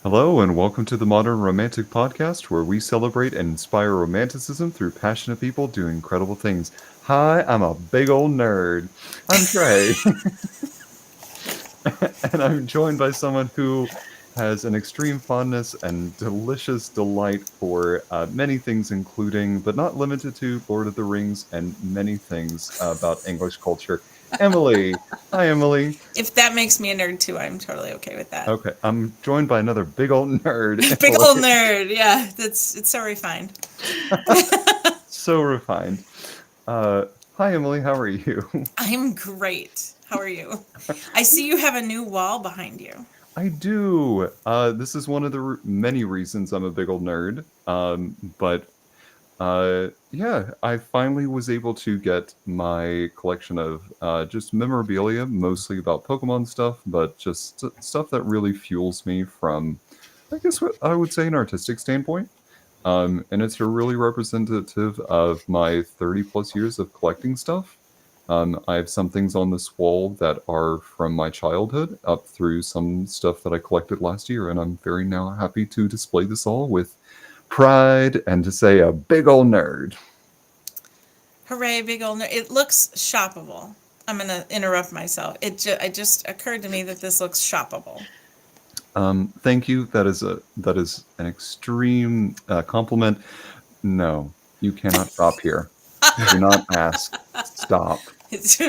Hello, and welcome to the Modern Romantic Podcast, where we celebrate and inspire romanticism through passionate people doing incredible things. Hi, I'm a big old nerd. I'm Trey, and I'm joined by someone who has an extreme fondness and delicious delight for many things, including, but not limited to, Lord of the Rings and many things about English culture. Emily. Hi, Emily. If that makes me a nerd too, I'm totally okay with that. Okay, I'm joined by another big old nerd, Big Emily. old nerd. Yeah, it's so refined. So refined. Uh, Hi, Emily. How are you? I'm great. How are you? I see you have a new wall behind you. I do. This is one of the many reasons I'm a big old nerd. But yeah, I finally was able to get my collection of just memorabilia, mostly about Pokemon stuff, but just stuff that really fuels me from, I guess, what I would say, an artistic standpoint. And it's really representative of my 30 plus years of collecting stuff. I have some things on this wall that are from my childhood up through some stuff that I collected last year, and I'm very now happy to display this all with pride and to say a big old nerd. Hooray, big old nerd. It looks shoppable. I'm going to interrupt myself. It just occurred to me that this looks shoppable. Thank you. That is an extreme compliment. No, you cannot stop here. Do not ask. Stop. It's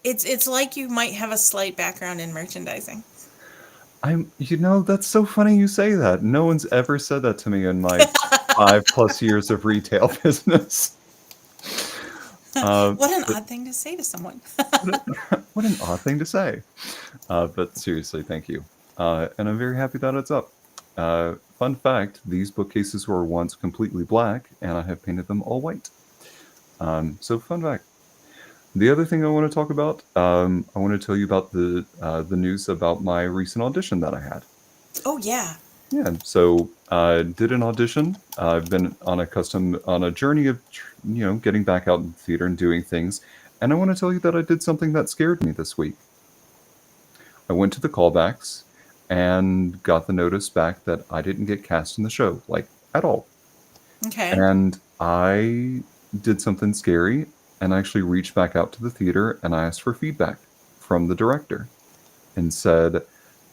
it's it's like you might have a slight background in merchandising. That's so funny you say that. No one's ever said that to me in my 5 plus years of retail business. What an But odd thing to say to someone. what an odd thing to say. But seriously, thank you. And I'm very happy that it's up. Fun fact, these bookcases were once completely black, and I have painted them all white. So fun fact. The other thing I want to talk about, I want to tell you about the news about my recent audition that I had. Oh yeah. Yeah, so did an audition. I've been on a journey of getting back out in the theater and doing things. And I want to tell you that I did something that scared me this week. I went to the callbacks and got the notice back that I didn't get cast in the show, like at all. Okay. And I did something scary and actually reached back out to the theater and I asked for feedback from the director and said,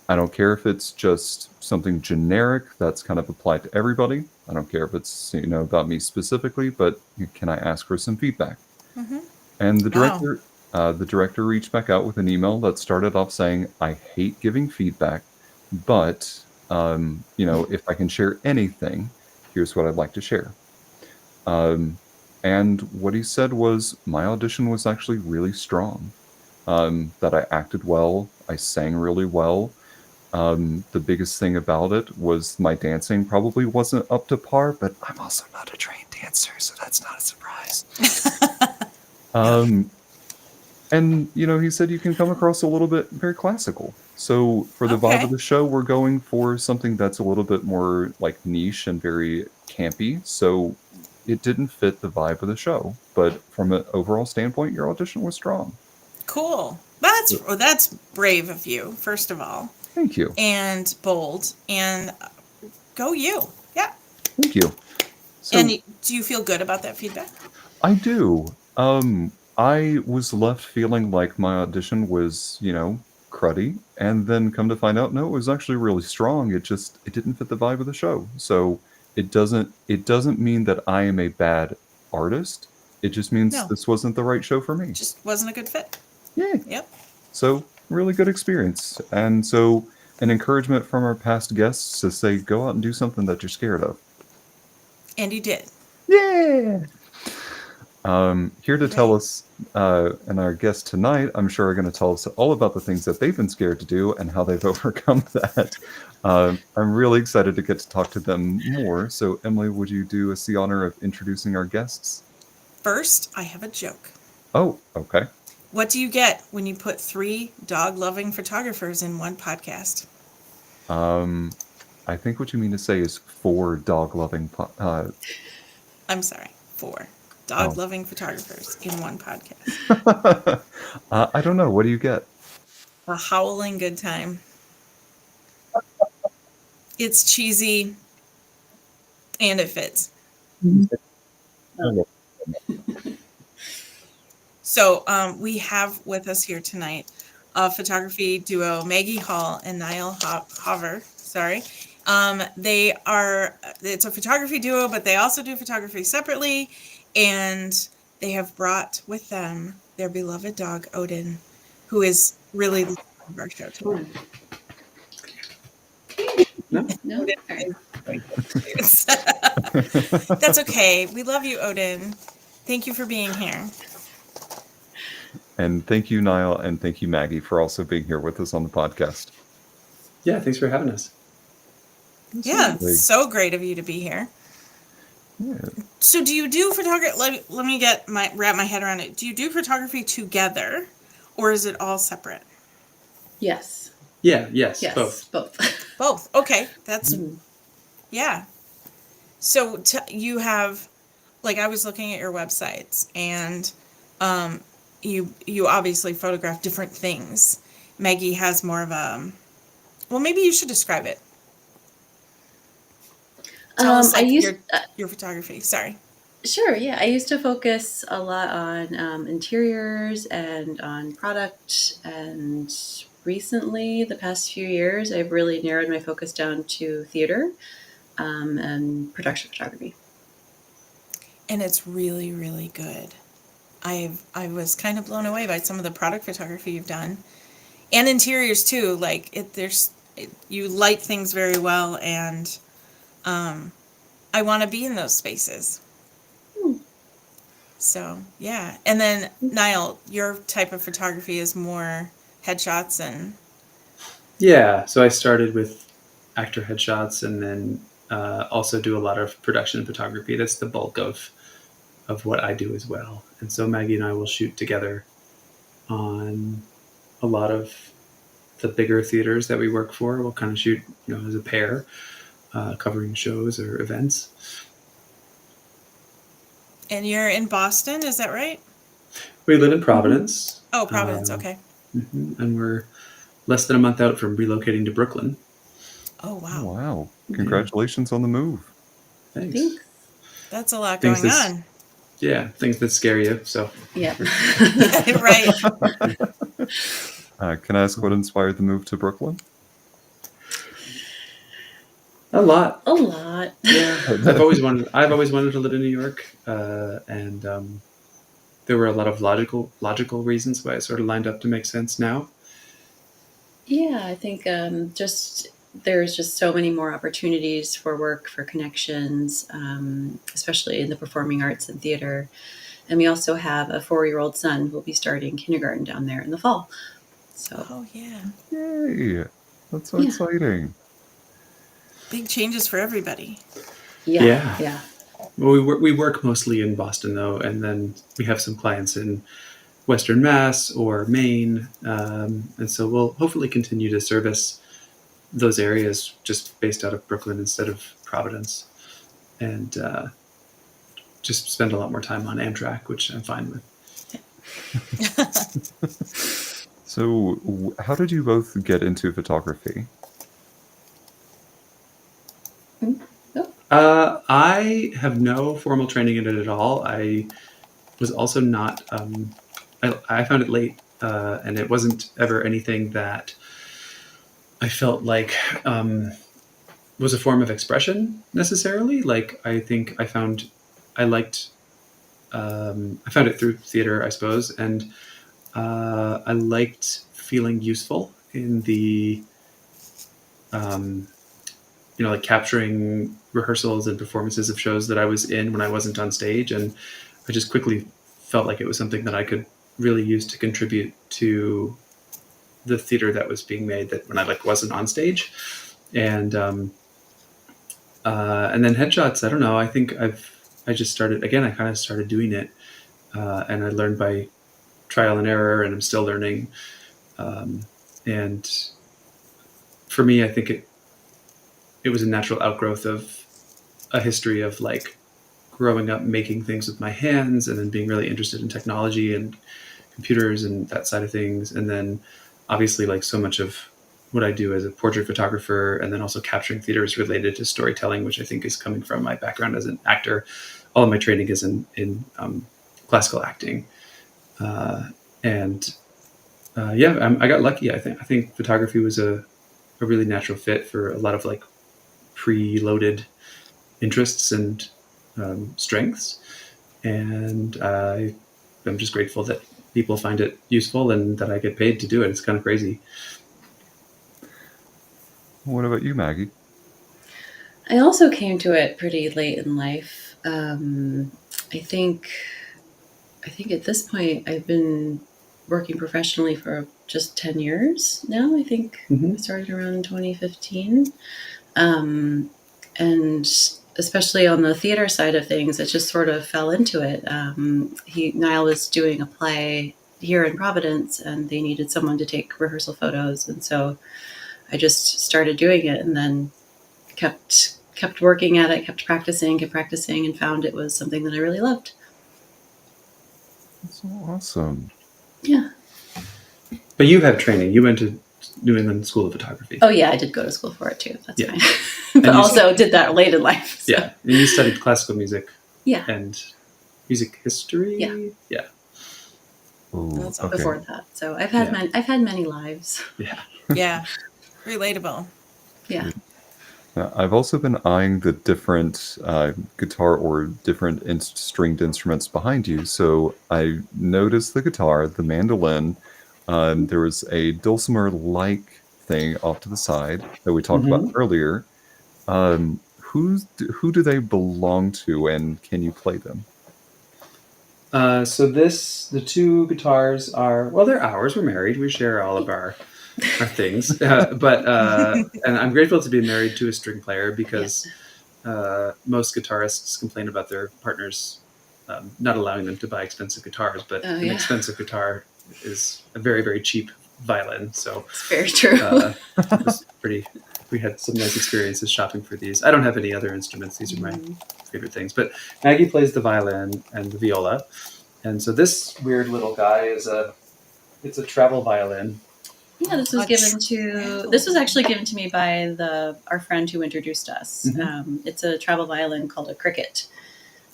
I don't care if it's just something generic that's kind of applied to everybody. I don't care if it's about me specifically, but can I ask for some feedback? Mm-hmm. And Wow. the director reached back out with an email that started off saying, "I hate giving feedback, but if I can share anything, here's what I'd like to share." Um, and what he said was, my audition was actually really strong. That I acted well, I sang really well. The biggest thing about it was my dancing probably wasn't up to par, but I'm also not a trained dancer, so that's not a surprise. Yep. Um, and he said you can come across a little bit very classical. So for the vibe of Okay. the show, we're going for something that's a little bit more like niche and very campy. So it didn't fit the vibe of the show, but from an overall standpoint, your audition was strong. Cool. So, That's brave of you, first of all, thank you, and bold, and go you. Yeah. thank you. And So do you feel good about that feedback? I do. I was left feeling like my audition was, cruddy, and then come to find out, no, it was actually really strong. It didn't fit the vibe of the show. So it doesn't mean that I am a bad artist. It just means No, this wasn't the right show for me. just wasn't a good fit. Yeah. Yep. So really good experience, and so an encouragement from our past guests to say, go out and do something that you're scared of. And you did. Yeah. Here to tell Hooray. us, and our guest tonight, I'm sure, are going to tell us all about the things that they've been scared to do and how they've overcome that. I'm really excited to get to talk to them more. So, Emily, would you do us the honor of introducing our guests? First, I have a joke. Oh, okay. What do you get when you put three dog loving photographers in one podcast? Um, I think what you mean to say is four dog loving. I'm sorry, four dog Oh, loving photographers in one podcast. I don't know. What do you get? a howling good time. It's cheesy and it fits. So we have with us here tonight a photography duo, Maggie Hall and Nile Hawver. Sorry. It's a photography duo, but they also do photography separately. And they have brought with them their beloved dog, Odin, who is really the star of our show tonight. No? Odin is- That's okay. We love you, Odin. Thank you for being here. And thank you, Nile, and thank you, Maggie, for also being here with us on the podcast. Yeah, thanks for having us. Yeah, Absolutely. so great of you to be here. Yeah. So do you do photography? Let me wrap my head around it. Do you do photography together, or is it all separate? Yes. Yes, Yes. both. Both. Okay, that's Mhm. yeah. So you have, like, I was looking at your websites, and you obviously photograph different things. Maggie has more of a. Well, maybe you should describe it. Tell us I used your photography. Sorry. sure, yeah. I used to focus a lot on interiors and on product, and recently, the past few years, I've really narrowed my focus down to theater and production photography. And it's really, really good. I was kind of blown away by some of the product photography you've done, and interiors too. Like you light things very well, and I want to be in those spaces. So yeah, and then Nile, your type of photography is more headshots and. Yeah, so I started with actor headshots and then also do a lot of production photography. That's the bulk of what I do as well. And so Maggie and I will shoot together on a lot of the bigger theaters that we work for. We'll kind of shoot, as a pair, covering shows or events. And you're in Boston, is that right? We live in Providence. Oh, Providence. Okay. And we're less than a month out from relocating to Brooklyn. Oh wow. Oh, wow. Congratulations on the move. Thanks. That's a lot Things going that's- on. Yeah, things that scare you. So Yeah. Right. Can I ask what inspired the move to Brooklyn? a lot. A lot. Yeah, I've always wanted to live in New York, and there were a lot of logical reasons why it sort of lined up to make sense now. Yeah, I think there's just so many more opportunities for work, for connections, especially in the performing arts and theater. And we also have a 4-year-old son who will be starting kindergarten down there in the fall. So Oh yeah. Yay! That's so Yeah. exciting. Big changes for everybody. yeah. Well, we work mostly in Boston though, and then we have some clients in Western Mass or Maine, and so we'll hopefully continue to service those areas just based out of Brooklyn instead of Providence, and just spend a lot more time on Amtrak, which I'm fine with. So, how did you both get into photography? I have no formal training in it at all. I was also not. I found it late, and it wasn't ever anything that I felt like was a form of expression necessarily. Like I think I found it through theater, I suppose, and I liked feeling useful in the like capturing rehearsals and performances of shows that I was in when I wasn't on stage, and I just quickly felt like it was something that I could really use to contribute to the theater that was being made that when I wasn't on stage. And then headshots, I don't know, I think I just started again, I kind of started doing it, and I learned by trial and error, and I'm still learning, and for me I think it was a natural outgrowth of a history of growing up making things with my hands and then being really interested in technology and computers and that side of things. And then obviously, like so much of what I do as a portrait photographer and then also capturing theater is related to storytelling, which I think is coming from my background as an actor. All of my training is in classical acting. And I got lucky. I think photography was a really natural fit for a lot of like preloaded interests and strengths. And I'm just grateful that people find it useful and that I get paid to do it. It's kind of crazy. What about you, Maggie? I also came to it pretty late in life. I think at this point I've been working professionally for just 10 years now. I think I started around 2015. And especially on the theater side of things, it just sort of fell into it. Nile was doing a play here in Providence, and they needed someone to take rehearsal photos. And so I just started doing it, and then kept working at it, kept practicing, and found it was something that I really loved. That's so awesome. Yeah. But you have training. You went to New England School of Photography. Oh yeah, I did go to school for it too. That's Yeah. fine. But also did that late in life. So. Yeah. And you studied classical music. Yeah. And music history. Yeah. Yeah. Ooh, That's okay. Before that, so I've had many lives. Yeah. Yeah. Relatable. Yeah. Now, I've also been eyeing the different guitar or different stringed instruments behind you. So I noticed the guitar, the mandolin. There was a dulcimer-like thing off to the side that we talked about earlier. Who do they belong to, and can you play them? So the two guitars are, well, they're ours. We're married. We share all of our things. And I'm grateful to be married to a string player because most guitarists complain about their partners not allowing them to buy expensive guitars, but an expensive guitar is a very, very cheap violin. So it's very true. It was we had some nice experiences shopping for these. I don't have any other instruments. These are my favorite things. But Maggie plays the violin and the viola. And so this weird little guy it's a travel violin. Yeah, this was actually given to me by our friend who introduced us. It's a travel violin called a cricket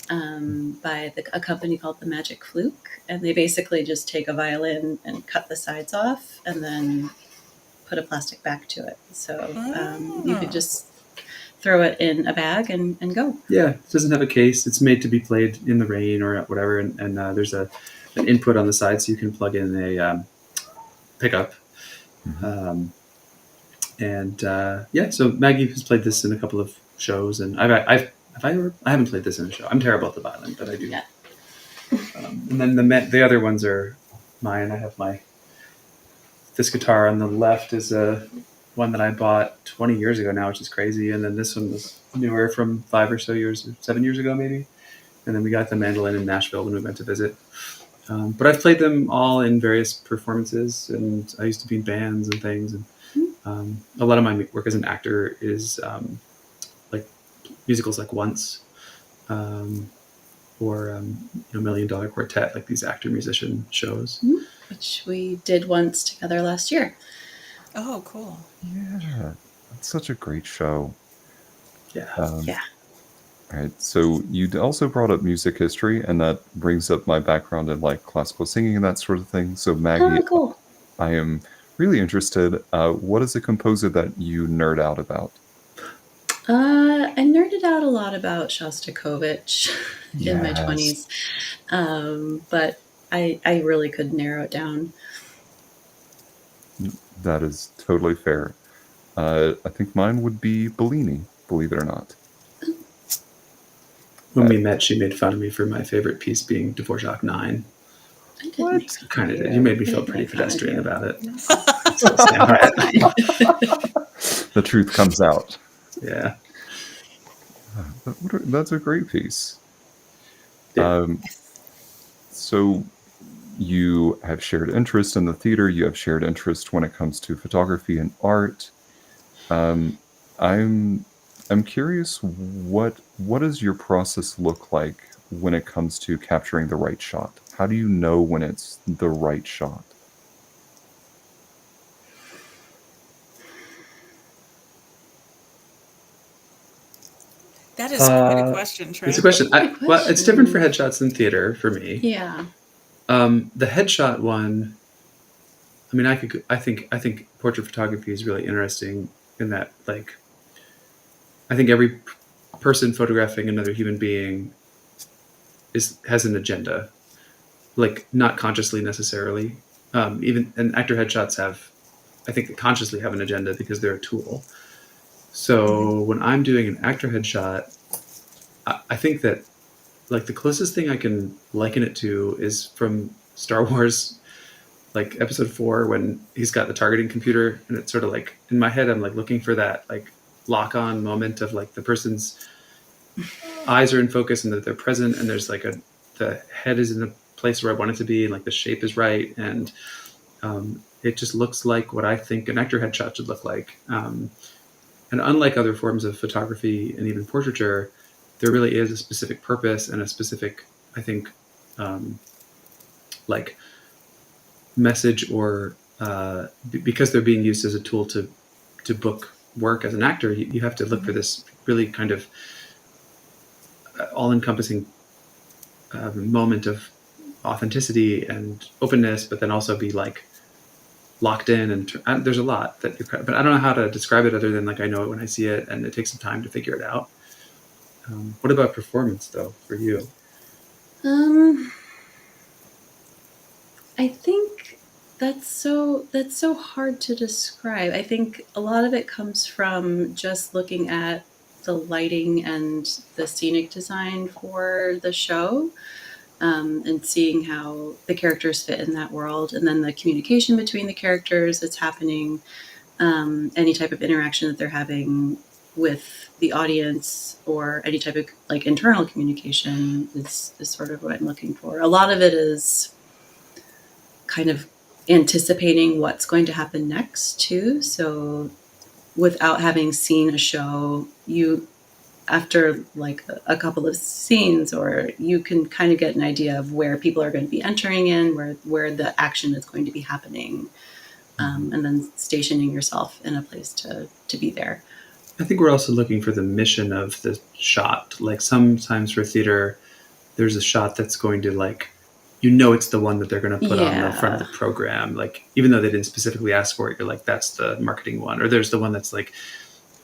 by a company called the Magic Fluke. And they basically just take a violin and cut the sides off and then put a plastic back to it. So you could just throw it in a bag and go. Yeah, it doesn't have a case. It's made to be played in the rain or whatever. And there's an input on the side so you can plug in a pickup. So Maggie has played this in a couple of shows, and I haven't played this in a show. I'm terrible at the violin, but I do. Yeah. And then the other ones are mine. I have this guitar on the left is one that I bought 20 years ago now, which is crazy. And then this one was newer from 7 years ago, maybe. And then we got the mandolin in Nashville when we went to visit. But I've played them all in various performances, and I used to be in bands and things. And a lot of my work as an actor is like musicals like Once or $1 Million Quartet, like these actor-musician shows. Which we did once together last year. Oh, cool. Yeah, that's such a great show. Yeah. All right, so you also brought up music history, and that brings up my background in like classical singing and that sort of thing. So Maggie, cool. I am really interested. What is a composer that you nerd out about? I nerded out a lot about Shostakovich in my 20s, but I really couldn't narrow it down. That is totally fair. I think mine would be Bellini, believe it or not. When we met, she made fun of me for my favorite piece being Dvorak 9. I didn't Kind of did. You made me feel pretty pedestrian about it. The truth comes out. Yeah. That's a great piece. Yeah. So you have shared interest in the theater. You have shared interest when it comes to photography and art. I'm curious, what does your process look like when it comes to capturing the right shot? How do you know when it's the right shot? is quite a question, Trey. It's a question. Good Well, it's different for question. headshots than theater for me. Yeah. The headshot one. I mean, I think portrait photography is really interesting in that, like, I think every person photographing another human being has an agenda, like not consciously necessarily. Even and actor headshots I think they consciously have an agenda because they're a tool. So when I'm doing an actor headshot, I think that, like, the closest thing I can liken it to is from Star Wars, like episode 4, when he's got the targeting computer, and it's sort of like, in my head, I'm like looking for that like lock on moment of like the person's eyes are in focus and that they're present, and there's like the head is in a place where I want it to be, and like the shape is right, and it just looks like what I think an actor headshot should look like. And unlike other forms of photography and even portraiture, there really is a specific purpose and a specific, I think, like message, or because they're being used as a tool to book work as an actor, you have to look for this really kind of all-encompassing moment of authenticity and openness, but then also be like locked in, and there's a lot that but I don't know how to describe it other than like I know it when I see it, and it takes some time to figure it out. What about performance though for you? I think that's so hard to describe. I think a lot of it comes from just looking at the lighting and the scenic design for the show, and seeing how the characters fit in that world, and then the communication between the characters that's happening, any type of interaction that they're having with the audience, or any type of like internal communication is sort of what I'm looking for. A lot of it is kind of anticipating what's going to happen next too. So without having seen a show, you, after like a couple of scenes, or you can kind of get an idea of where people are going to be entering in, where the action is going to be happening, and then stationing yourself in a place to be there. I think we're also looking for the mission of the shot. Like sometimes for theater, there's a shot that's going to, like, it's the one that they're going to put on the front of the program. Like, even though they didn't specifically ask for it, you're like, that's the marketing one. Or there's the one that's like,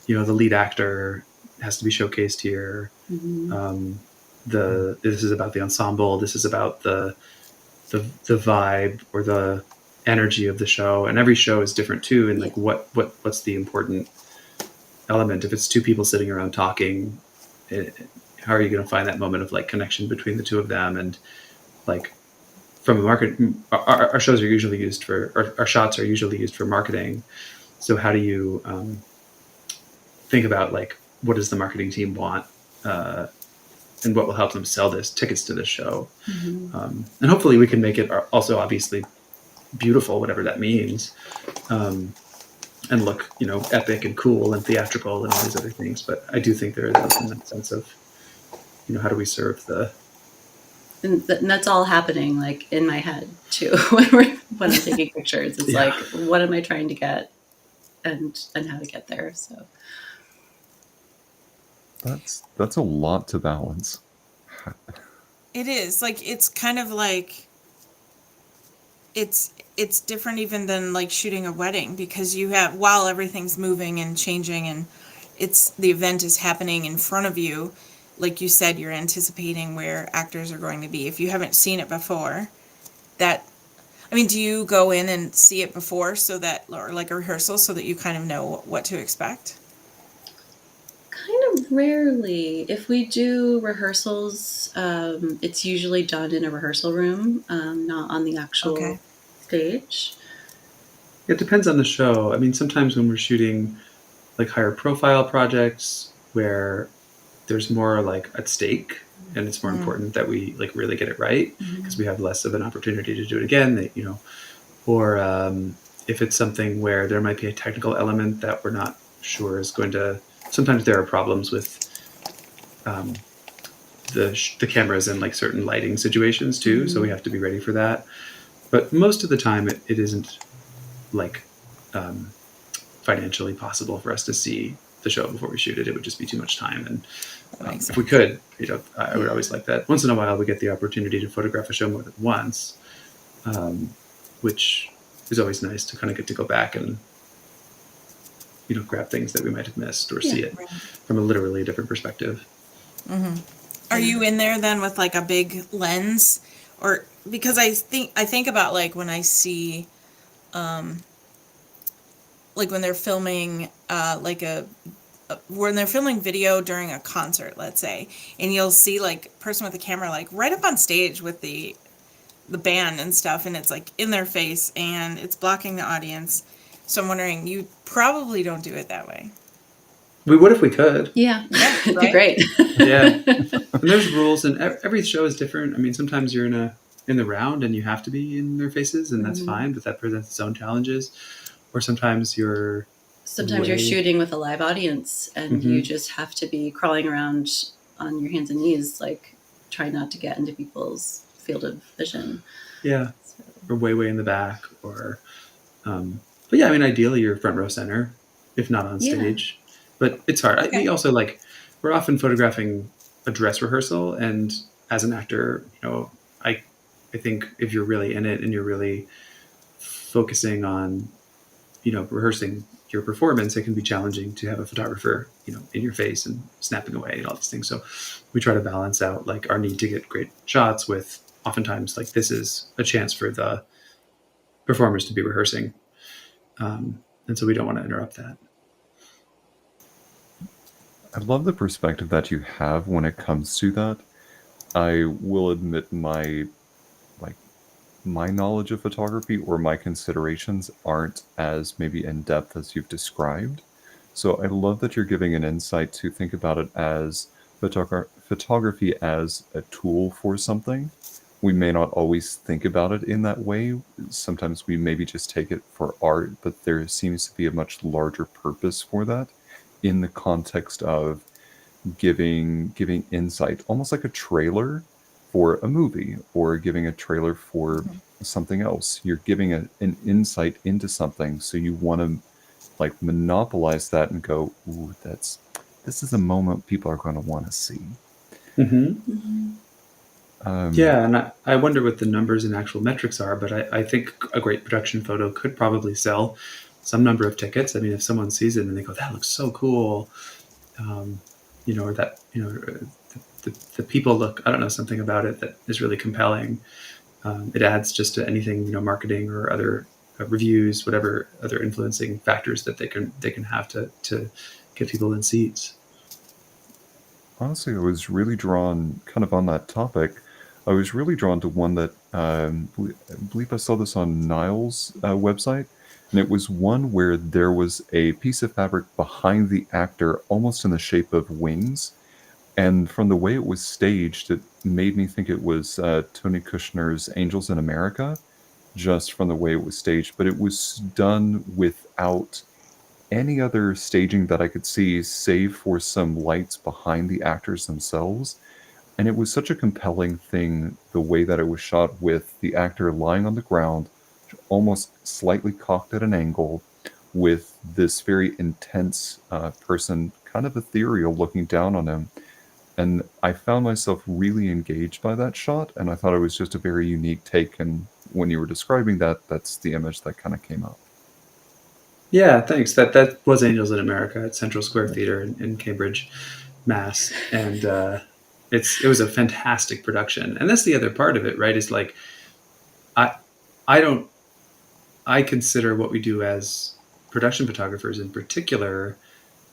the lead actor has to be showcased here. Mm-hmm. This is about the ensemble. This is about the vibe or the energy of the show. And every show is different too. And like, what's the important element? If it's two people sitting around talking, how are you going to find that moment of like connection between the two of them? And like, from a market, our shows are usually used for, our shots are usually used for marketing. So how do you think about like, what does the marketing team want, and what will help them sell tickets to this show? Mm-hmm. And hopefully we can make it also obviously beautiful, whatever that means, and look, epic and cool and theatrical and all these other things. But I do think there is also that sense of, how do we serve and that's all happening like in my head too when I'm taking pictures. It's like, what am I trying to get, and how to get there. So that's a lot to balance. It is like, it's kind of like, it's different even than like shooting a wedding, because you have, while everything's moving and changing and the event is happening in front of you, like you said, you're anticipating where actors are going to be. If you haven't seen it before, do you go in and see it before, so that, or like a rehearsal, so that you kind of know what to expect? kind of rarely. If we do rehearsals, it's usually done in a rehearsal room, not on the actual stage. It depends on the show. I mean, sometimes when we're shooting like higher profile projects where there's more like at stake, and it's more important that we like really get it right, because we have less of an opportunity to do it again, or if it's something where there might be a technical element that we're not sure is going to, sometimes there are problems with the cameras and like certain lighting situations too. So we have to be ready for that. But most of the time it isn't like financially possible for us to see the show before we shoot it. It would just be too much time. And That makes if we sense. could, I would always like that. Once in a while, we get the opportunity to photograph a show more than once, which is always nice to kind of get to go back and grab things that we might have missed or see it Right. from a literally different perspective. Are you in there then with like a big lens, or because I think about like when I see, like when they're filming when they're filming video during a concert, let's say, and you'll see like person with the camera like right up on stage with the band and stuff, and it's like in their face and it's blocking the audience. So I'm wondering, you probably don't do it that way. We would if we could. Yeah, it'd be right? great. Yeah. And there's rules, and every show is different. I mean, sometimes you're in the round and you have to be in their faces, and that's fine, but that presents its own challenges. Or sometimes you're shooting with a live audience and you just have to be crawling around on your hands and knees, like trying not to get into people's field of vision. Yeah. So. Or way in the back, or but yeah, I mean, ideally you're front row center, if not on stage. But it's hard. Okay. We also we're often photographing a dress rehearsal, and as an actor, I think if you're really in it and you're really focusing on rehearsing your performance, it can be challenging to have a photographer in your face and snapping away and all these things. So we try to balance out like our need to get great shots with oftentimes like this is a chance for the performers to be rehearsing, and so we don't want to interrupt that. I love the perspective that you have when it comes to that. I will admit my knowledge of photography or my considerations aren't as maybe in depth as you've described. So I love that you're giving an insight to think about it as photography as a tool for something. We may not always think about it in that way. Sometimes we maybe just take it for art, but there seems to be a much larger purpose for that in the context of giving insight, almost like a trailer for a movie or giving a trailer for something else. You're giving an insight into something, so you want to like monopolize that and go, ooh, this is a moment people are going to want to see. Yeah, and I wonder what the numbers and actual metrics are, but I think a great production photo could probably sell some number of tickets. I mean, if someone sees it and they go, that looks so cool, or that, the people look, I don't know, something about it that is really compelling. It adds just to anything, marketing or other reviews, whatever other influencing factors that they can have to get people in seats. Honestly, I was really drawn, kind of on that topic, I was really drawn to one that I believe I saw this on Nile's website, and it was one where there was a piece of fabric behind the actor, almost in the shape of wings. And from the way it was staged, it made me think it was Tony Kushner's Angels in America, just from the way it was staged. But it was done without any other staging that I could see, save for some lights behind the actors themselves. And it was such a compelling thing, the way that it was shot, with the actor lying on the ground, almost slightly cocked at an angle, with this very intense person, kind of ethereal, looking down on him. And I found myself really engaged by that shot, and I thought it was just a very unique take. And when you were describing that, that's the image that kind of came up. Yeah, thanks. That was Angels in America at Central Square Theater in Cambridge, Mass, and it was a fantastic production. And that's the other part of it, right? Is like I consider what we do as production photographers in particular,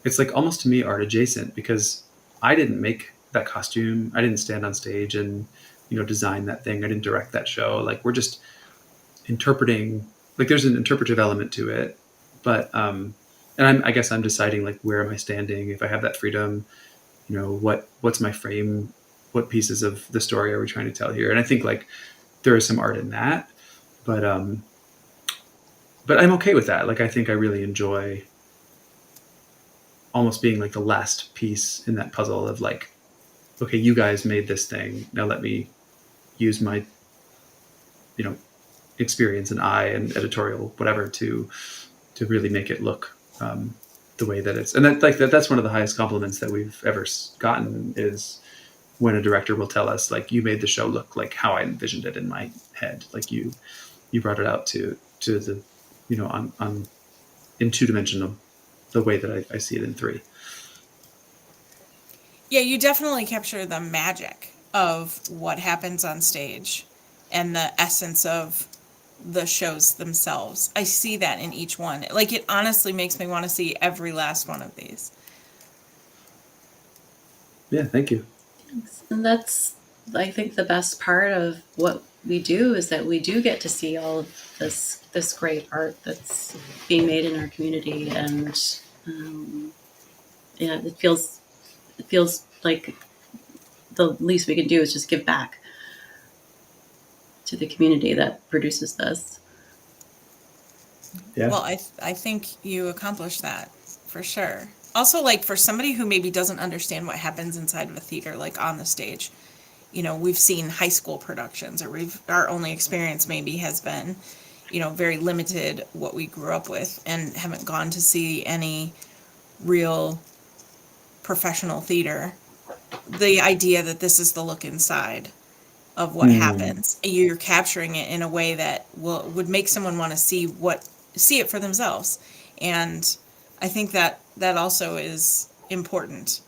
it's like almost to me art adjacent, because I didn't make that costume. I didn't stand on stage and design that thing. I didn't direct that show. Like, we're just interpreting. Like, there's an interpretive element to it, but and I guess I'm deciding, like, where am I standing? If I have that freedom, what's my frame? What pieces of the story are we trying to tell here? And I think, like, there is some art in that, but I'm okay with that. Like, I think I really enjoy almost being like the last piece in that puzzle of, like, okay, you guys made this thing. Now let me use my, experience and eye and editorial, whatever, to really make it look the way that it's, and that's one of the highest compliments that we've ever gotten, is when a director will tell us, like, you made the show look like how I envisioned it in my head. Like you brought it out to the, on in 2-dimensional, the way that I see it in 3. Yeah, you definitely capture the magic of what happens on stage and the essence of the shows themselves. I see that in each one. Like, it honestly makes me want to see every last one of these. Yeah, thank you. And that's, I think, the best part of what we do is that we do get to see all of this great art that's being made in our community, and yeah, it feels like the least we can do is just give back to the community that produces this. Yeah. Well, I think you accomplished that for sure. Also, like, for somebody who maybe doesn't understand what happens inside of a theater, like on the stage, we've seen high school productions, or our only experience maybe has been, very limited what we grew up with, and haven't gone to see any real professional theater. The idea that this is the look inside of what happens, you're capturing it in a way that would make someone want to see it for themselves. And I think that also is important,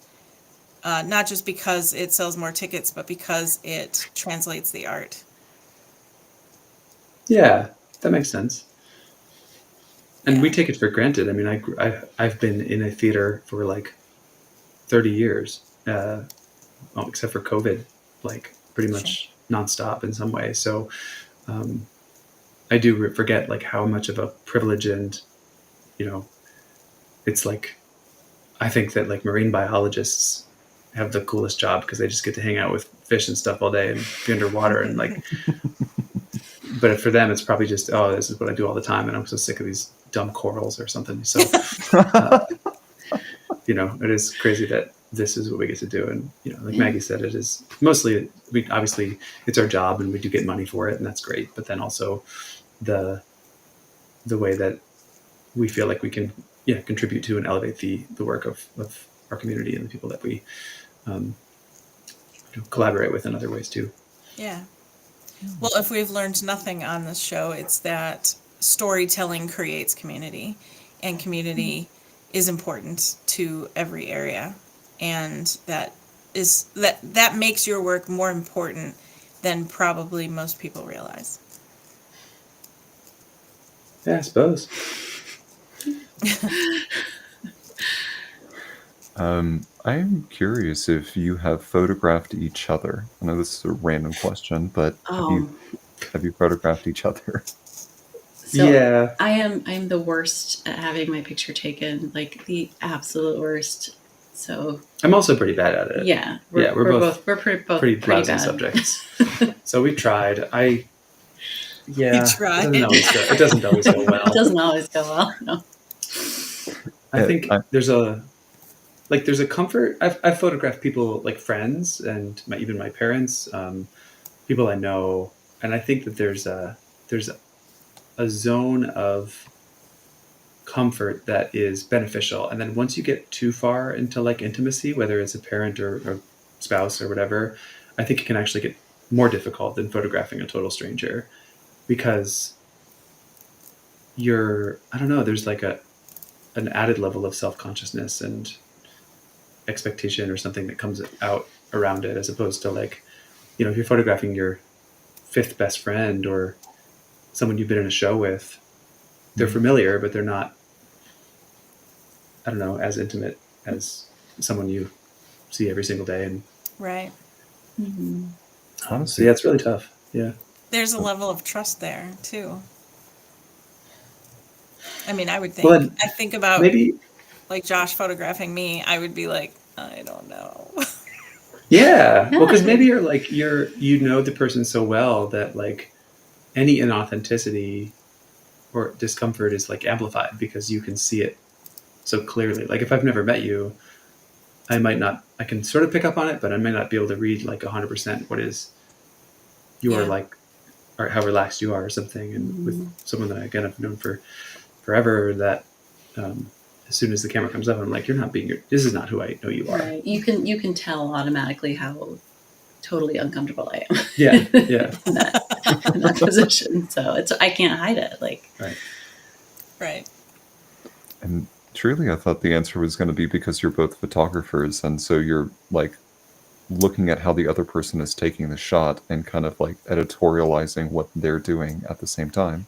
not just because it sells more tickets, but because it translates the art. Yeah, that makes sense. And Yeah. we take it for granted. I mean, I've been in a theater for like 30 years, well, except for COVID, like pretty much nonstop in some way. So I do forget like how much of a privilege, and it's like, I think that like marine biologists have the coolest job because they just get to hang out with fish and stuff all day and be underwater, and like, but for them it's probably just, oh, this is what I do all the time, and I'm so sick of these dumb corals or something. So it is crazy that this is what we get to do. And like Maggie said, it is mostly, obviously it's our job and we do get money for it, and that's great, but then also the way that we feel like we can contribute to and elevate the work of our community and the people that we collaborate with in other ways too. Yeah. Well, if we've learned nothing on this show, it's that storytelling creates community, and community is important to every area, and that makes your work more important than probably most people realize. Yeah, I suppose. I'm curious if you have photographed each other. I know this is a random question, but have you photographed each other? So Yeah. I'm the worst at having my picture taken, like the absolute worst. So I'm also pretty bad at it. Yeah, we're both pretty lousy bad subjects. So we tried. It tried. It doesn't always go well. It doesn't always go well. No. I think there's a comfort. I've photographed people, like friends and even my parents, people I know, and I think that there's a zone of comfort that is beneficial. And then once you get too far into like intimacy, whether it's a parent or spouse or whatever, I think it can actually get more difficult than photographing a total stranger, because there's like an added level of self-consciousness and expectation or something that comes out around it, as opposed to like, if you're photographing your 5th best friend or someone you've been in a show with, they're familiar, but they're not, I don't know, as intimate as someone you see every single day. And Right. Mm-hmm. Honestly, yeah, it's really tough. Yeah. There's a level of trust there too. I mean, I would think. Well, I think about maybe, like Josh photographing me. I would be like, I don't know. yeah. Well, because maybe you're like the person so well that like any inauthenticity or discomfort is like amplified because you can see it so clearly. Like if I've never met you, I can sort of pick up on it, but I may not be able to read like 100% what is your like, or how relaxed you are or something. And with someone that I again have known for forever, that as soon as the camera comes up, I'm like, you're not being this is not who I know you are. Right. You can tell automatically how totally uncomfortable I am. Yeah. in that position. So I can't hide it. Like, Right. And truly, I thought the answer was going to be because you're both photographers, and so you're like looking at how the other person is taking the shot and kind of like editorializing what they're doing at the same time.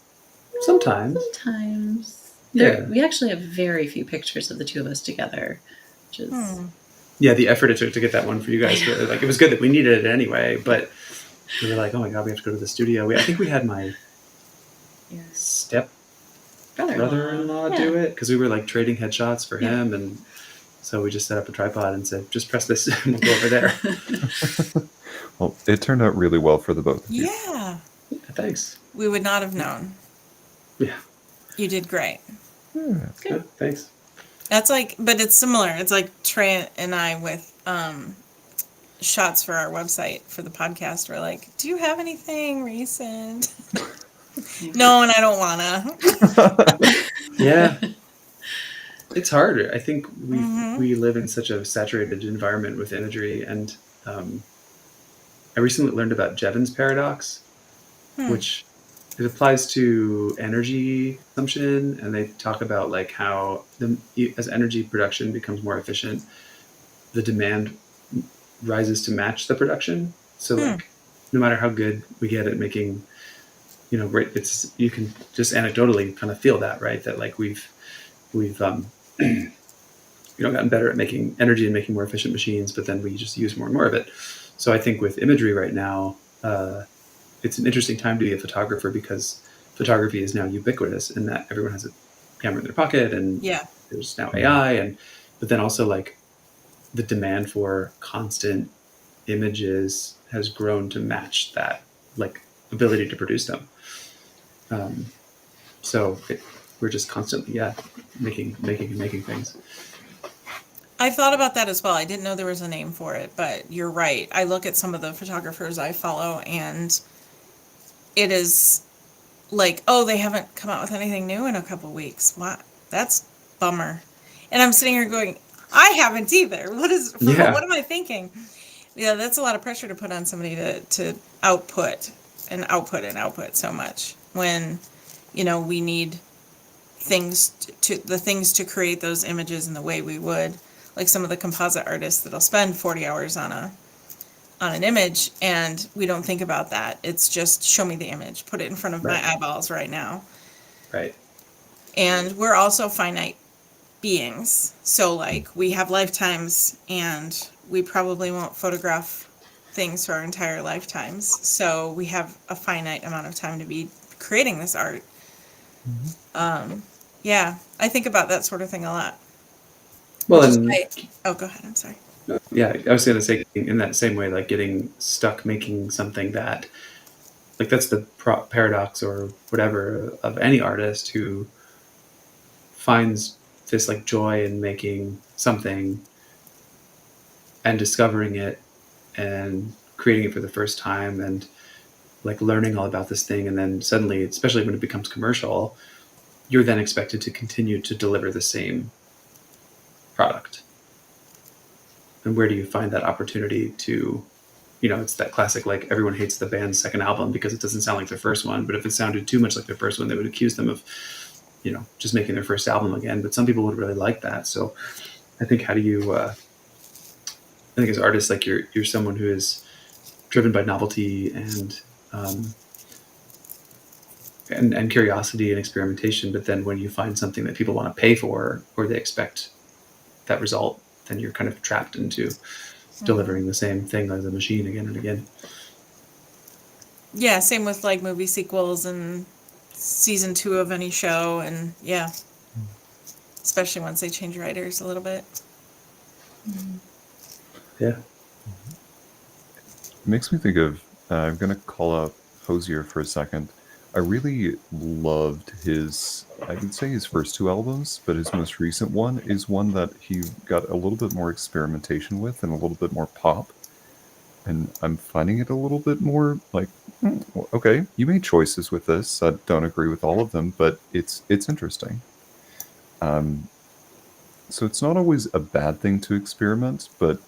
sometimes we actually have very few pictures of the two of us together, which is Yeah, the effort it took to get that one for you guys. Like, it was good that we needed it anyway, but we were like, oh my god, we have to go to the studio. I think we had my step brother-in-law do it because we were like trading headshots for him, and so we just set up a tripod and said, just press this and we'll go over there. Well, it turned out really well for the both of you. Yeah. Thanks. We would not have known. Yeah. You did great. Yeah. Good. Thanks. That's like, but it's similar. It's like Trey and I with shots for our website for the podcast. We're like, do you have anything recent? No, and I don't wanna. Yeah. It's hard. I think we live in such a saturated environment with imagery, and I recently learned about Jevons paradox, which it applies to energy consumption, and they talk about like how as energy production becomes more efficient, the demand rises to match the production. So like, no matter how good we get at making, it's, you can just anecdotally kind of feel that, right? That like we've gotten better at making energy and making more efficient machines, but then we just use more and more of it. So I think with imagery right now, it's an interesting time to be a photographer because photography is now ubiquitous in that everyone has a camera in their pocket, and there's now AI, but then also like the demand for constant images has grown to match that like ability to produce them. We're just constantly, making things. I thought about that as well. I didn't know there was a name for it, but you're right. I look at some of the photographers I follow, and it is like, oh, they haven't come out with anything new in a couple weeks. What? That's bummer. And I'm sitting here going, I haven't either. What am I thinking? Yeah, that's a lot of pressure to put on somebody to output so much when, we need things to create those images in the way we would. Like some of the composite artists that'll spend 40 hours on an image, and we don't think about that. It's just show me the image, put it in front of my eyeballs right now. Right. And we're also finite beings. So like we have lifetimes, and we probably won't photograph things for our entire lifetimes. So we have a finite amount of time to be creating this art. I think about that sort of thing a lot. Well, go ahead. I'm sorry. Yeah, I was going to say in that same way, like getting stuck making something that, like that's the paradox or whatever of any artist who finds this like joy in making something and discovering it and creating it for the first time and like learning all about this thing. And then suddenly, especially when it becomes commercial, you're then expected to continue to deliver the same product. And where do you find that opportunity to, it's that classic, like everyone hates the band's second album because it doesn't sound like their first one. But if it sounded too much like their first one, they would accuse them of, just making their first album again. But some people would really like that. So I think how do you, I think as artists, like you're someone who is driven by novelty and curiosity and experimentation. But then when you find something that people want to pay for, or they expect that result, then you're kind of trapped into delivering the same thing as a machine again and again. Yeah, same with like movie sequels and season 2 of any show, and especially once they change writers a little bit. Yeah. It makes me think of, I'm going to call out Hosier for a second. I really loved I would say his first 2 albums, but his most recent one is one that he got a little bit more experimentation with and a little bit more pop. And I'm finding it a little bit more like, okay, you made choices with this. I don't agree with all of them, but it's interesting. so it's not always a bad thing to experiment, but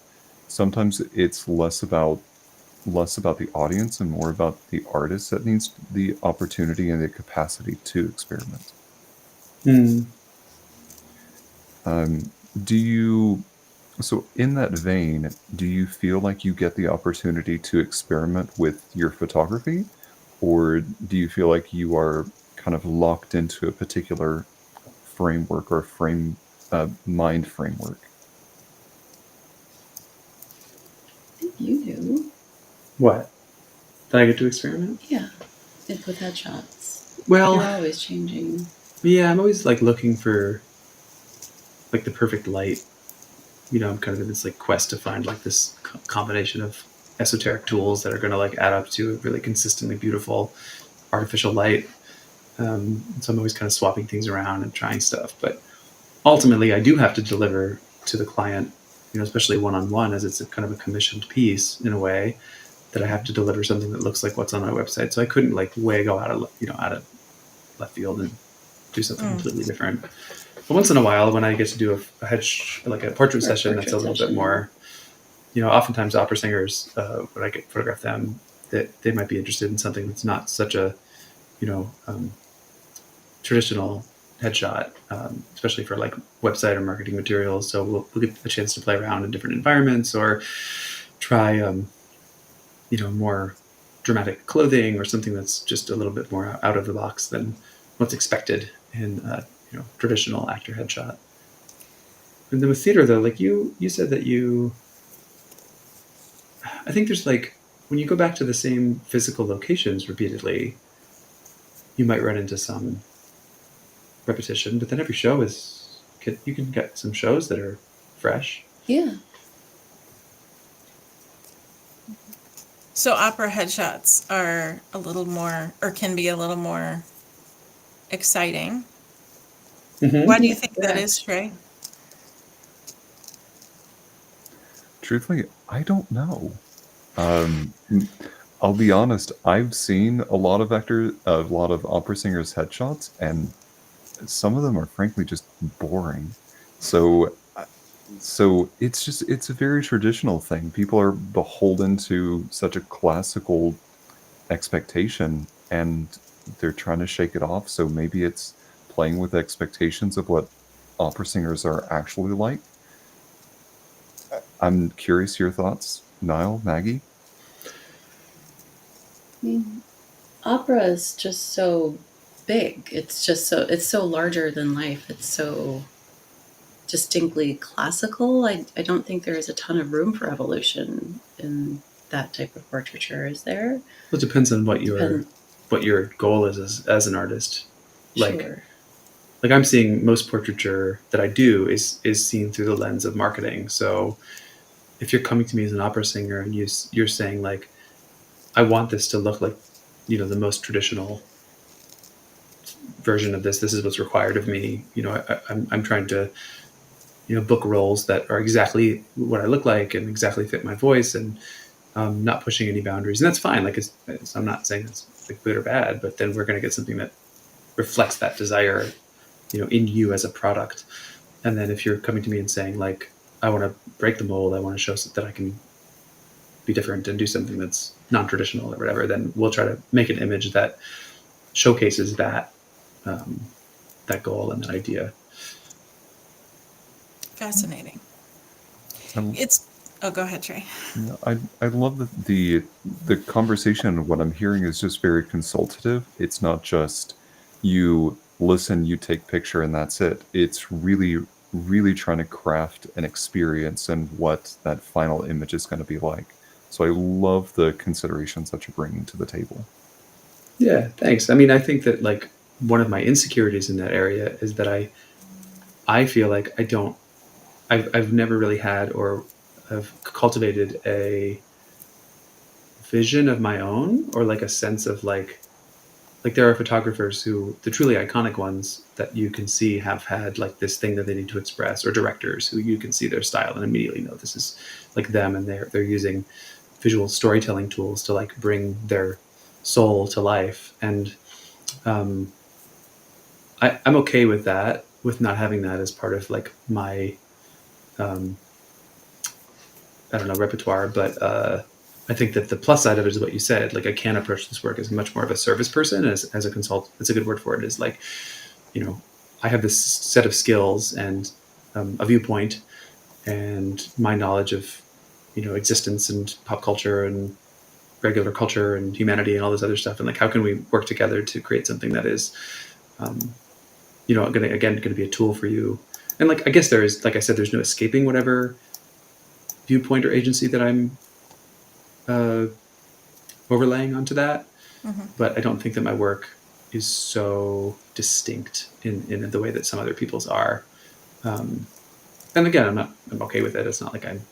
sometimes it's less about the audience and more about the artist that needs the opportunity and the capacity to experiment. Hmm. Um, do you So in that vein, do you feel like you get the opportunity to experiment with your photography, or do you feel like you are kind of locked into a particular framework or mind framework? I think you do. What? Did I get to experiment? Yeah. With headshots. Well, You're always changing. yeah, I'm always like looking for like the perfect light. I'm kind of in this like quest to find like this combination of esoteric tools that are going to like add up to a really consistently beautiful artificial light. So I'm always kind of swapping things around and trying stuff. But ultimately, I do have to deliver to the client, especially one-on-one, as it's a kind of a commissioned piece in a way that I have to deliver something that looks like what's on my website. So I couldn't like way go out of left field and do something completely different. But once in a while, when I get to do like a portrait session, that's a little bit more. Oftentimes opera singers, when I get photograph them, that they might be interested in something that's not such a, traditional headshot, especially for like website or marketing materials. So we'll get a chance to play around in different environments or try, more dramatic clothing or something that's just a little bit more out of the box than what's expected in traditional actor headshot. And then with theater though, like you said that I think there's like when you go back to the same physical locations repeatedly, you might run into some repetition, but then every show you can get some shows that are fresh. Yeah. So opera headshots are a little more, or can be a little more exciting. Mm-hmm. Why do you Yeah, think that is, Trey? Truthfully, I don't know. Um, I'll be honest. I've seen a lot of opera singers' headshots, and some of them are frankly just boring. So, it's a very traditional thing. People are beholden to such a classical expectation, and they're trying to shake it off. So maybe it's playing with expectations of what opera singers are actually like. I'm curious your thoughts, Nile, Maggie. I mean, opera is just so big. It's so larger than life. It's so distinctly classical. I don't think there is a ton of room for evolution in that type of portraiture, is there? Well, it depends on what your goal is as an artist. Sure. Like I'm seeing most portraiture that I do is seen through the lens of marketing. So if you're coming to me as an opera singer and you're saying like, I want this to look like, the most traditional version of this. This is what's required of me. I'm trying to, book roles that are exactly what I look like and exactly fit my voice and not pushing any boundaries. And that's fine. Like I'm not saying it's like good or bad, but then we're going to get something that reflects that desire, in you as a product. And then if you're coming to me and saying like, I want to break the mold, I want to show that I can be different and do something that's non-traditional or whatever, then we'll try to make an image that showcases that goal and that idea. Fascinating. I, Oh, go ahead, Trey. I love that the conversation. What I'm hearing is just very consultative. It's not just you listen, you take picture, and that's it. It's really, really trying to craft an experience and what that final image is going to be like. So I love the considerations that you're bringing to the table. Yeah, thanks. I mean, I think that like one of my insecurities in that area is that I feel like I've never really had or have cultivated a vision of my own or like a sense of like there are photographers who the truly iconic ones that you can see have had like this thing that they need to express, or directors who you can see their style and immediately know this is like them, and they're using visual storytelling tools to like bring their soul to life. And I'm okay with that. with not having that as part of like my, I don't know, repertoire, but I think that the plus side of it is what you said. Like I can approach this work as much more of a service person as a consultant. It's a good word for it. Is like, you know, I have this set of skills and a viewpoint and my knowledge of, you know, existence and pop culture and regular culture and humanity and all this other stuff. And like, how can we work together to create something that is, you know, going to be a tool for you. And like, I guess there is, like I said, there's no escaping whatever viewpoint or agency that I'm overlaying onto that. Mm-hmm. But I don't think that my work is so distinct in the way that some other people's are. And again, I'm okay with it. It's not like I'm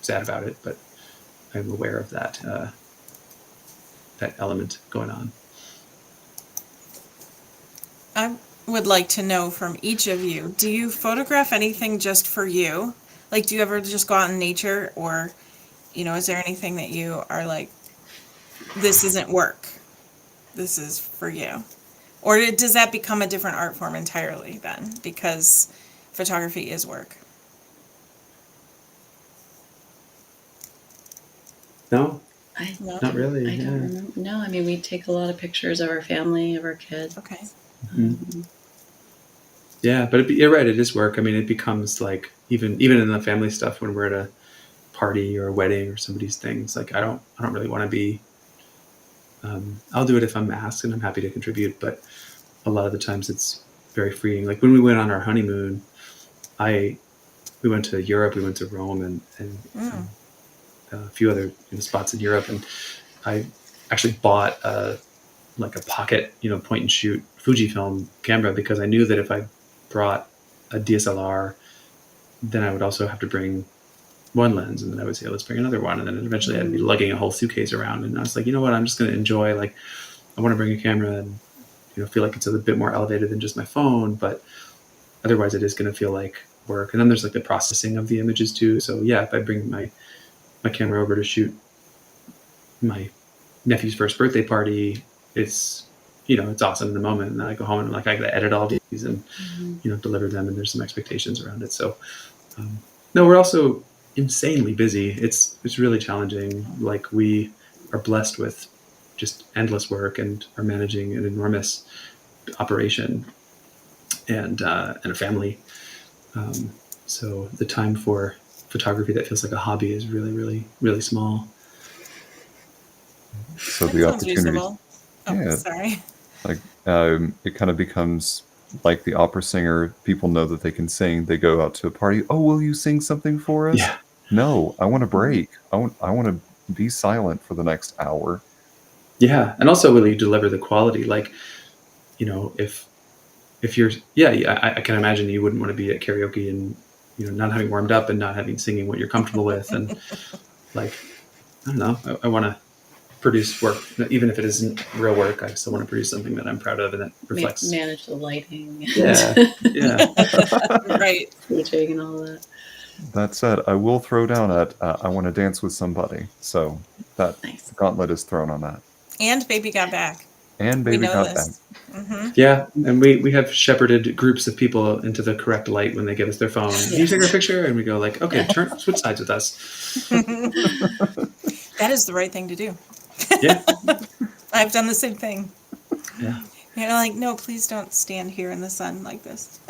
sad about it, but I'm aware of that, that element going on. I would like to know from each of you, do you photograph anything just for you? Like, do you ever just go out in nature, or, you know, is there anything that you are like, this isn't work, this is for you? Or does that become a different art form entirely then, because photography is work? No, No? not really. I don't remember. No, I mean, we take a lot of pictures of our family, of our kids. Okay. Yeah, but you're right. It is work. I mean, it becomes like even in the family stuff when we're at a party or a wedding or somebody's things. Like I don't really want to be. I'll do it if I'm asked and I'm happy to contribute. But a lot of the times it's very freeing. Like when we went on our honeymoon, we went to Europe. We went to Rome and a few other spots in Europe, and I actually bought like a pocket, point and shoot Fujifilm camera because I knew that if I brought a DSLR, then I would also have to bring one lens, and then I would say, let's bring another one, and then eventually I'd be lugging a whole suitcase around. And I was like, you know what, I'm just going to enjoy. Like, I want to bring a camera and feel like it's a bit more elevated than just my phone, but otherwise it is going to feel like work. And then there's like the processing of the images too. So yeah, if I bring my camera over to shoot my nephew's first birthday party, it's it's awesome in the moment, and then I go home and I'm like, I gotta edit all these and deliver them, and there's some expectations around it. So no, we're also insanely busy. It's really challenging. Like, we are blessed with just endless work and are managing an enormous operation and a family. So the time for photography that feels like a hobby is really, really, really small. So That the sounds opportunity, reasonable. Oh, yeah. sorry. like it kind of becomes like the opera singer. People know that they can sing. They go out to a party. Oh, will you sing something for us? Yeah. No, I want to break. I want to be silent for the next hour. Yeah. And also, will you deliver the quality? Like, if you're, I can imagine you wouldn't want to be at karaoke and, not having warmed up and not having singing what you're comfortable with. And like, I don't know, I want to produce work, even if it isn't real work. I still want to produce something that I'm proud of and that reflects. Manage the lighting. Yeah. Right. Staging and all that. That said, I will throw down at I want to dance with somebody. So that Nice. gauntlet is thrown on that. And Baby Got Back. And We baby know got this. back. Mm-hmm. Yeah. And we have shepherded groups of people into the correct light when they give us their phone. Can you take our picture? And we go like, okay, switch sides with us. That is the right thing to do. Yeah. I've done the same thing. Yeah. Like, no, please don't stand here in the sun like this.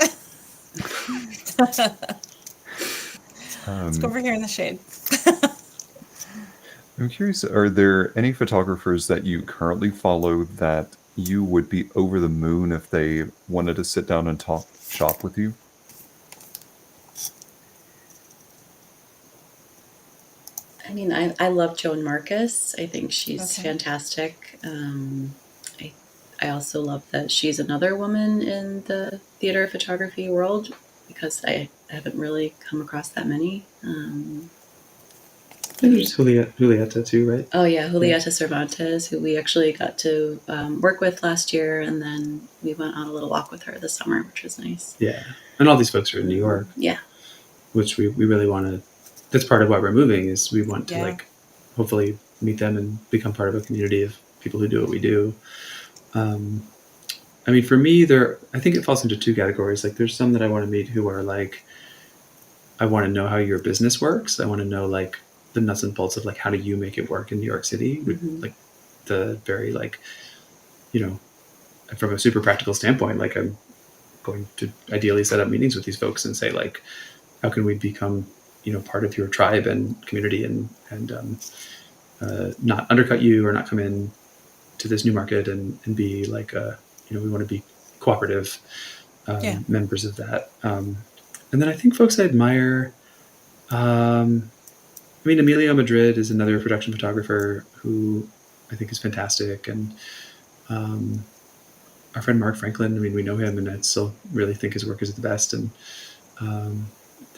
Let's go over here in the shade. I'm curious, are there any photographers that you currently follow that you would be over the moon if they wanted to sit down and talk shop with you? I mean, I love Joan Marcus. I think she's Okay. fantastic. I also love that she's another woman in the theater photography world, because I haven't really come across that many. There's Julieta too, right? Oh yeah, Julieta Cervantes, who we actually got to work with last year, and then we went on a little walk with her this summer, which was nice. Yeah. And all these folks are in New York. Yeah. Which we really want to. That's part of why we're moving, is we want to Yeah. like hopefully meet them and become part of a community of people who do what we do. I mean, for me, I think it falls into two categories. Like, there's some that I want to meet who are like, I want to know how your business works. I want to know like the nuts and bolts of like how do you make it work in New York City, with like the very like, you know, from a super practical standpoint. Like, I'm going to ideally set up meetings with these folks and say like, how can we become, you know, part of your tribe and community, and not undercut you or not come in to this new market and be like, you know, we want to be cooperative members of that. And then I think folks I admire, I mean, Emilio Madrid is another production photographer who I think is fantastic. And our friend Mark Franklin, I mean, we know him, and I still really think his work is the best. And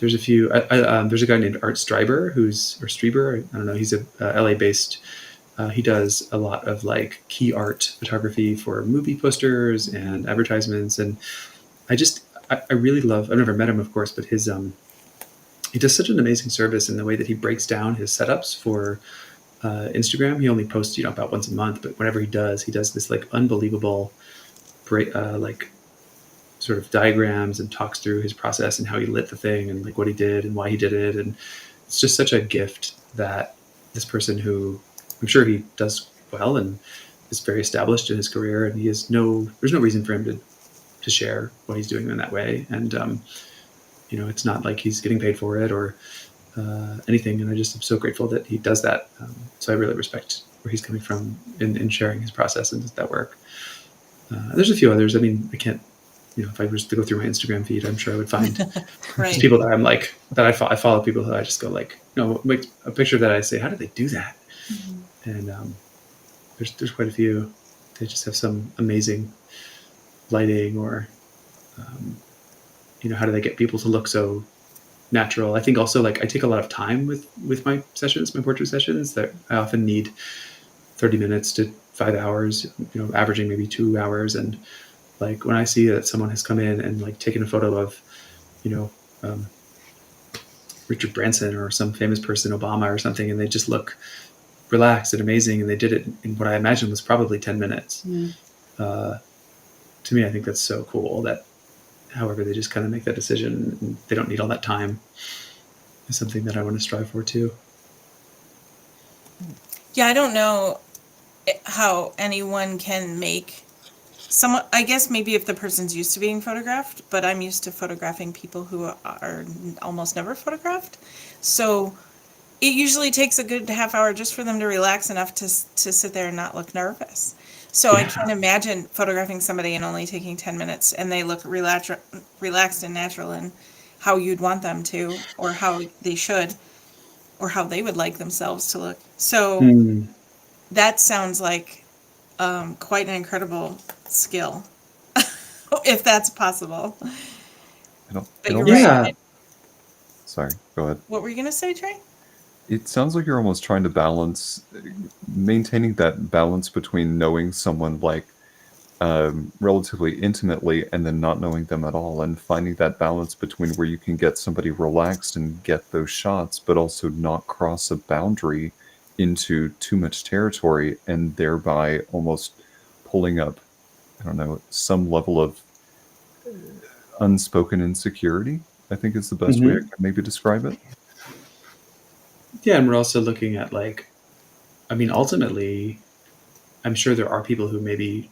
there's a few, there's a guy named Art Streiber, or Strieber, I don't know, he's a LA based, he does a lot of like key art photography for movie posters and advertisements. And I really love, I've never met him, of course, but he does such an amazing service in the way that he breaks down his setups for Instagram. He only posts, you know, about once a month, but whenever he does this like unbelievable, like sort of diagrams, and talks through his process and how he lit the thing and like what he did and why he did it. And it's just such a gift that this person, who I'm sure he does well and is very established in his career, and there's no reason for him to share what he's doing in that way. And you know, it's not like he's getting paid for it or anything. And I just am so grateful that he does that. So I really respect where he's coming from in sharing his process and that work. There's a few others. I mean, I can't, you know, if I was to go through my Instagram feed, I'm sure I would find just people that I'm like, that I follow people who I just go like, you know, make a picture that I say, how did they do that? And there's quite a few. They just have some amazing lighting, or you know, how do they get people to look so natural? I think also, like, I take a lot of time with my sessions, my portrait sessions, that I often need 30 minutes to 5 hours, you know, averaging maybe 2 hours. And like, when I see that someone has come in and like taken a photo of, you know, Richard Branson or some famous person, Obama or something, and they just look relaxed and amazing, and they did it in what I imagine was probably 10 minutes. To me, I think that's so cool that however they just kind of make that decision and they don't need all that time, is something that I want to strive for too. Yeah, I don't know how anyone can make someone, I guess maybe if the person's used to being photographed, but I'm used to photographing people who are almost never photographed. So it usually takes a good half hour just for them to relax enough to sit there and not look nervous. So I can't imagine photographing somebody and only taking 10 minutes and they look relaxed and natural, and how you'd want them to, or how they should, or how they would like themselves to look. So that sounds like quite an incredible skill, if that's possible. But you're right. Sorry, go ahead. What were you going to say, Trey? It sounds like you're almost trying to balance, maintaining that balance between knowing someone like relatively intimately and then not knowing them at all, and finding that balance between where you can get somebody relaxed and get those shots, but also not cross a boundary into too much territory, and thereby almost pulling up, I don't know, some level of unspoken insecurity, I think is the best way I can maybe describe it. Yeah, and we're also looking at, like, I mean, ultimately, I'm sure there are people who maybe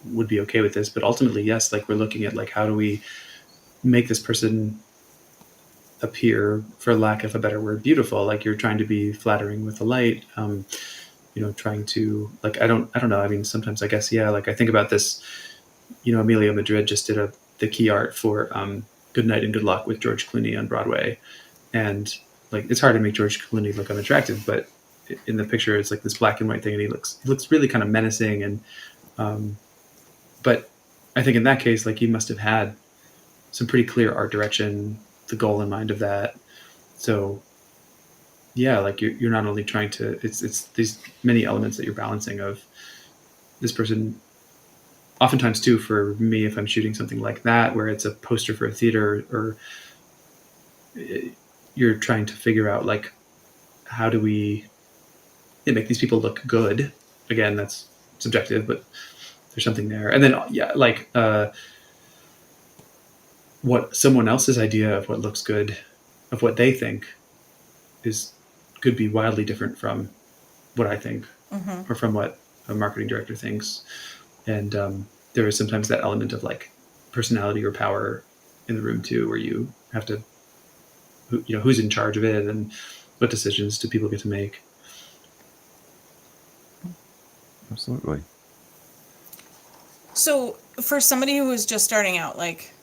would be okay with this, but ultimately, yes, like, we're looking at, like, how do we make this person appear, for lack of a better word, beautiful? Like, you're trying to be flattering with the light, you know, trying to, like, I don't know. I mean, sometimes I guess, yeah, like, I think about this, you know, Emilio Madrid just did the key art for Good Night and Good Luck with George Clooney on Broadway. And like, it's hard to make George Clooney look unattractive, but in the picture, it's like this black and white thing, and he looks really kind of menacing. And but I think in that case, like, he must have had some pretty clear art direction, the goal in mind of that. So yeah, like, you're not only trying to, it's these many elements that you're balancing of this person. Oftentimes too, for me, if I'm shooting something like that, where it's a poster for a theater, or you're trying to figure out, like, how do we make these people look good? Again, that's subjective, but there's something there. And then like what someone else's idea of what looks good, of what they think could be wildly different from what I think, or from what a marketing director thinks. And there is sometimes that element of like personality or power in the room too, where you have to, who's in charge of it and what decisions do people get to make. Absolutely. So for somebody who is just starting out, like,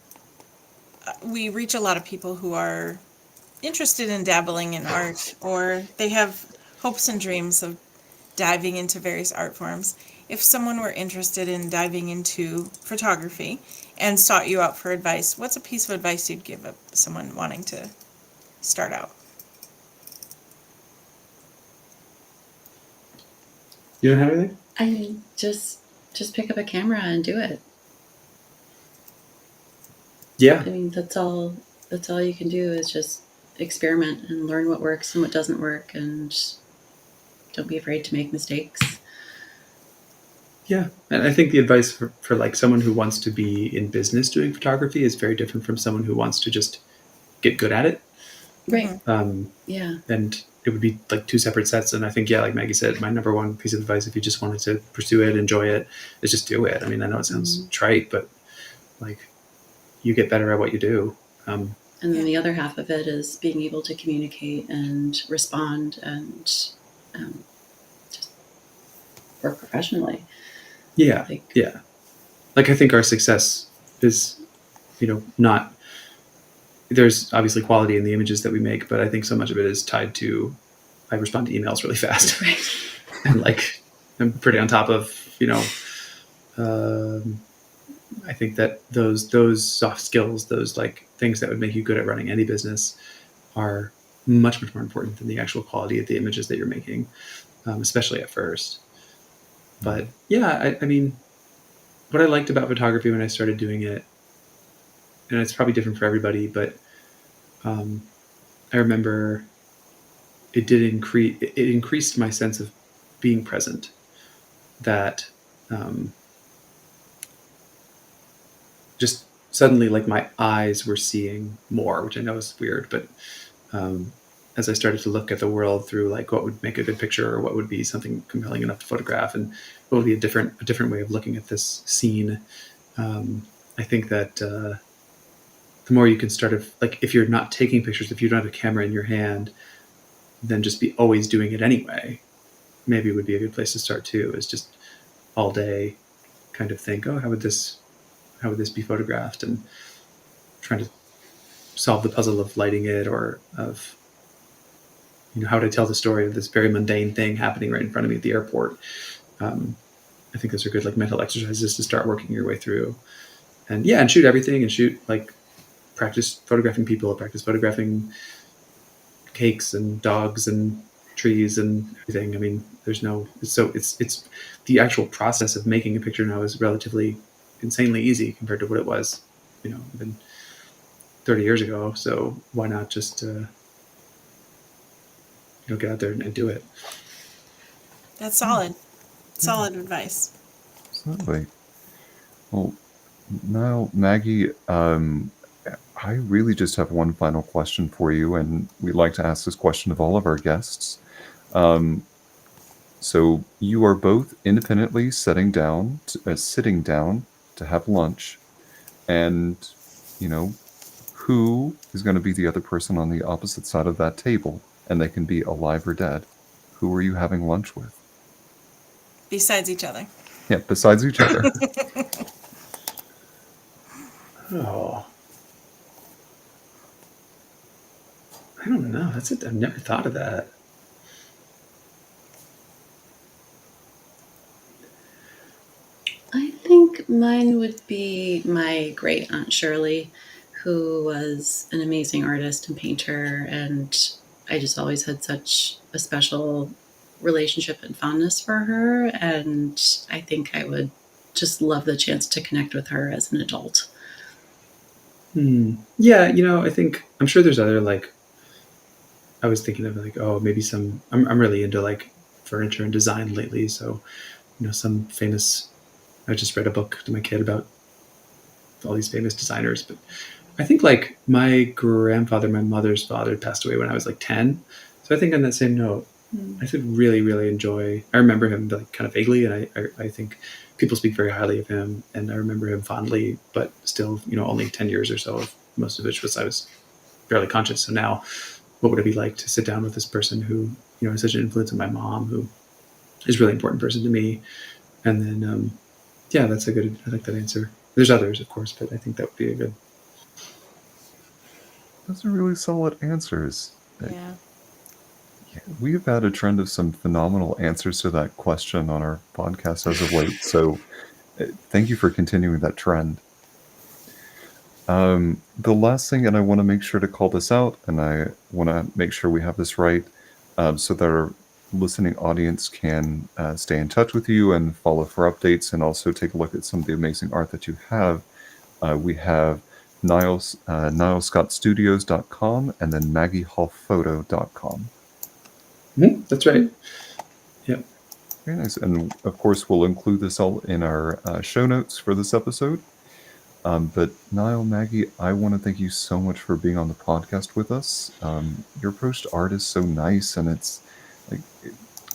we reach a lot of people who are interested in dabbling in art, or they have hopes and dreams of diving into various art forms. If someone were interested in diving into photography and sought you out for advice, what's a piece of advice you'd give someone wanting to start out? You don't have anything? I mean, just pick up a camera and do it. Yeah. I mean, that's all you can do is just experiment and learn what works and what doesn't work, and don't be afraid to make mistakes. Yeah. And I think the advice for like someone who wants to be in business doing photography is very different from someone who wants to just get good at it. Right. Yeah. And it would be like two separate sets. And I think, yeah, like Maggie said, my number one piece of advice, if you just wanted to pursue it, enjoy it, is just do it. I mean, I know it sounds trite, but like you get better at what you do. And then the other half of it is being able to communicate and respond and just work professionally. Yeah. Yeah. Like I think our success is, not, there's obviously quality in the images that we make, but I think so much of it is tied to, I respond to emails really fast. Right. And like, I'm pretty on top of, I think that those soft skills, those like things that would make you good at running any business are much, much more important than the actual quality of the images that you're making, especially at first. But yeah, I mean, what I liked about photography when I started doing it, and it's probably different for everybody, but I remember it increased my sense of being present, that just suddenly like my eyes were seeing more, which I know is weird, but as I started to look at the world through like what would make a good picture, or what would be something compelling enough to photograph, and what would be a different way of looking at this scene, I think that the more you can start like, if you're not taking pictures, if you don't have a camera in your hand, then just be always doing it anyway. Maybe it would be a good place to start too, is just all day kind of think, oh, how would this be photographed, and trying to solve the puzzle of lighting it, or of, how would I tell the story of this very mundane thing happening right in front of me at the airport. I think those are good like mental exercises to start working your way through. And yeah, and shoot everything, and shoot like practice photographing people, practice photographing cakes and dogs and trees and everything. I mean, it's the actual process of making a picture now is relatively insanely easy compared to what it was, even 30 years ago. So why not just get out there and do it? That's solid. Solid advice. Absolutely. Well, now, Maggie, I really just have one final question for you, and we like to ask this question of all of our guests. So you are both independently sitting down to have lunch, and who is going to be the other person on the opposite side of that table, and they can be alive or dead. Who are you having lunch with? Besides each other. Yeah, besides each other. Oh, I don't know. That's it. I've never thought of that. I think mine would be my great aunt Shirley, who was an amazing artist and painter, and I just always had such a special relationship and fondness for her, and I think I would just love the chance to connect with her as an adult. Yeah, I think, I'm sure there's other, like, I was thinking of like, oh, maybe I'm really into like furniture and design lately, so some famous I just read a book to my kid about all these famous designers, but I think like my grandfather, my mother's father, passed away when I was like 10. So I think on that same note, I did really, really enjoy. I remember him like kind of vaguely, and I think people speak very highly of him, and I remember him fondly. But still, only 10 years or so of most of which was I was barely conscious. So now, what would it be like to sit down with this person who has such an influence on my mom, who is a really important person to me? And then, yeah, that's a good. I like that answer. There's others, of course, but I think that would be a good. Those are really solid answers. Yeah. We've had a trend of some phenomenal answers to that question on our podcast as of late, so thank you for continuing that trend. The last thing, and I want to make sure to call this out, and I want to make sure we have this right, so that our listening audience can stay in touch with you and follow for updates, and also take a look at some of the amazing art that you have. We have nilescottstudios.com and then maggiehallphoto.com. That's right. Yep. Very nice. And of course, we'll include this all in our show notes for this episode. But Nile, Maggie, I want to thank you so much for being on the podcast with us. Your approach to art is so nice, and it's like,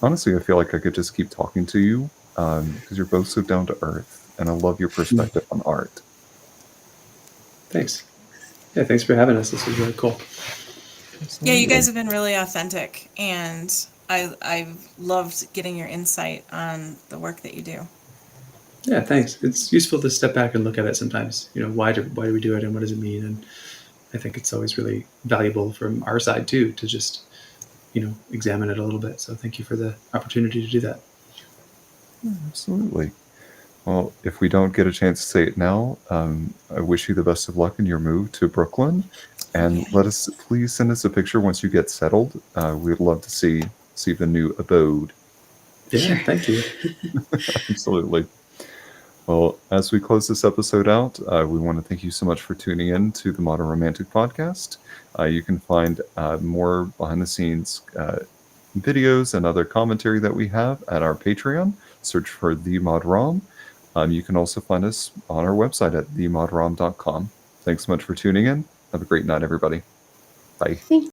honestly, I feel like I could just keep talking to you because you're both so down to earth, and I love your perspective on art. Thanks. Yeah, thanks for having us. This was really cool. Yeah, you guys have been really authentic, and I've loved getting your insight on the work that you do. Yeah, thanks. It's useful to step back and look at it sometimes. Why do we do it, and what does it mean? And I think it's always really valuable from our side too to just examine it a little bit. So thank you for the opportunity to do that. Absolutely. Well, if we don't get a chance to say it now, I wish you the best of luck in your move to Brooklyn. And please send us a picture once you get settled. We'd love to see the new abode. Yeah, Sure. Thank you. Absolutely. Well, as we close this episode out, we want to thank you so much for tuning in to the Modern Romantic Podcast. You can find more behind-the-scenes videos and other commentary that we have at our Patreon. Search for The Mod Rom. You can also find us on our website at themodrom.com. Thanks so much for tuning in. Have a great night, everybody. Bye. Thank